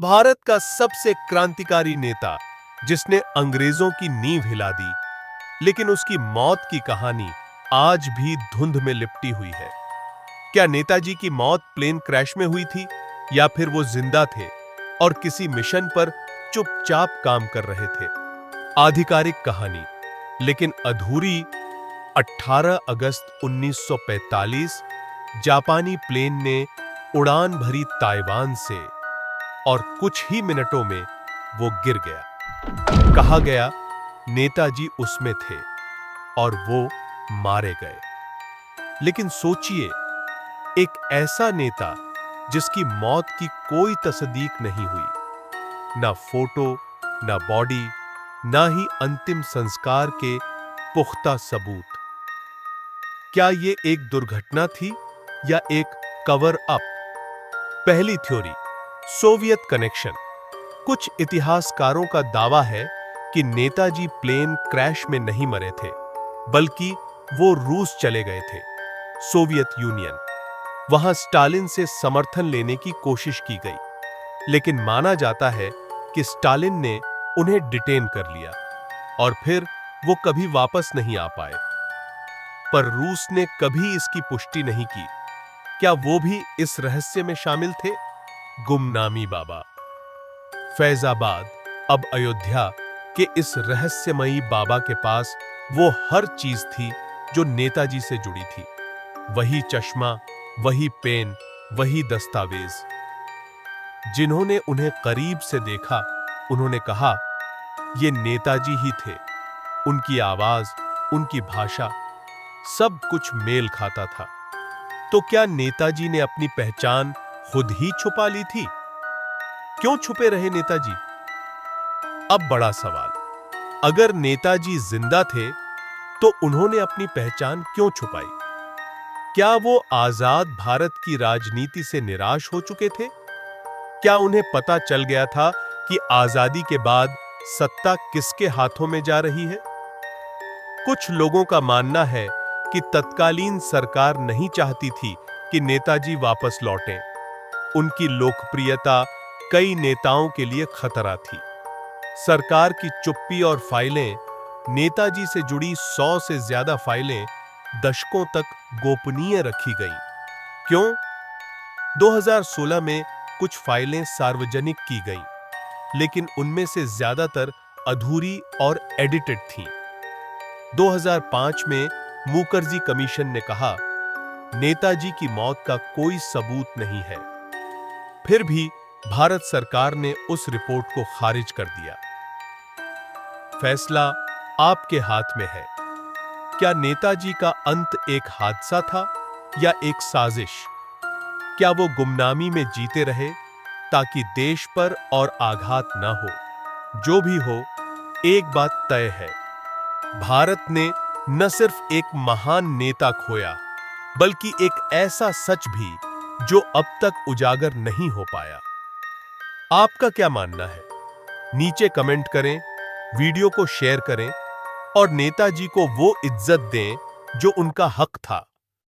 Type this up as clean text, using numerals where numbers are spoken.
भारत का सबसे क्रांतिकारी नेता जिसने अंग्रेजों की नींव हिला दी, लेकिन उसकी मौत की कहानी आज भी धुंध में लिपटी हुई है। क्या नेताजी की मौत प्लेन क्रैश में हुई थी या फिर वो जिंदा थे और किसी मिशन पर चुपचाप काम कर रहे थे? आधिकारिक कहानी लेकिन अधूरी। 18 अगस्त 1945 जापानी प्लेन ने उड़ान भरी ताइवान से और कुछ ही मिनटों में वो गिर गया। कहा गया नेताजी उसमें थे और वो मारे गए। लेकिन सोचिए, एक ऐसा नेता जिसकी मौत की कोई तस्दीक नहीं हुई, ना फोटो, ना बॉडी, ना ही अंतिम संस्कार के पुख्ता सबूत। क्या ये एक दुर्घटना थी या एक कवर अप? पहली थ्योरी, सोवियत कनेक्शन। कुछ इतिहासकारों का दावा है कि नेताजी प्लेन क्रैश में नहीं मरे थे, बल्कि वो रूस चले गए थे, सोवियत यूनियन। वहां स्टालिन से समर्थन लेने की कोशिश की गई, लेकिन माना जाता है कि स्टालिन ने उन्हें डिटेन कर लिया और फिर वो कभी वापस नहीं आ पाए। पर रूस ने कभी इसकी पुष्टि नहीं की। क्या वो भी इस रहस्य में शामिल थे? गुमनामी बाबा। फैजाबाद, अब अयोध्या के इस रहस्यमयी बाबा के पास वो हर चीज थी जो नेताजी से जुड़ी थी। वही चश्मा, वही पेन, वही दस्तावेज। जिन्होंने उन्हें करीब से देखा, उन्होंने कहा, ये नेताजी ही थे। उनकी आवाज, उनकी भाषा, सब कुछ मेल खाता था। तो क्या नेताजी ने अपनी पहचान खुद ही छुपा ली थी? क्यों छुपे रहे नेताजी? अब बड़ा सवाल, अगर नेताजी जिंदा थे तो उन्होंने अपनी पहचान क्यों छुपाई? क्या वो आजाद भारत की राजनीति से निराश हो चुके थे? क्या उन्हें पता चल गया था कि आजादी के बाद सत्ता किसके हाथों में जा रही है? कुछ लोगों का मानना है कि तत्कालीन सरकार नहीं चाहती थी कि नेताजी वापस लौटें। उनकी लोकप्रियता कई नेताओं के लिए खतरा थी। सरकार की चुप्पी और फाइलें, नेताजी से जुड़ी 100 से ज्यादा फाइलें दशकों तक गोपनीय रखी गईं। क्यों? 2016 में कुछ फाइलें सार्वजनिक की गईं, लेकिन उनमें से ज्यादातर अधूरी और एडिटेड थीं। 2005 में मुखर्जी कमीशन ने कहा, नेताजी की मौत का कोई सबूत नहीं है। फिर भी भारत सरकार ने उस रिपोर्ट को खारिज कर दिया। फैसला आपके हाथ में है। क्या नेताजी का अंत एक हादसा था या एक साजिश? क्या वो गुमनामी में जीते रहे ताकि देश पर और आघात न हो? जो भी हो, एक बात तय है, भारत ने न सिर्फ एक महान नेता खोया, बल्कि एक ऐसा सच भी जो अब तक उजागर नहीं हो पाया। आपका क्या मानना है? नीचे कमेंट करें, वीडियो को शेयर करें और नेताजी को वो इज्जत दें जो उनका हक था।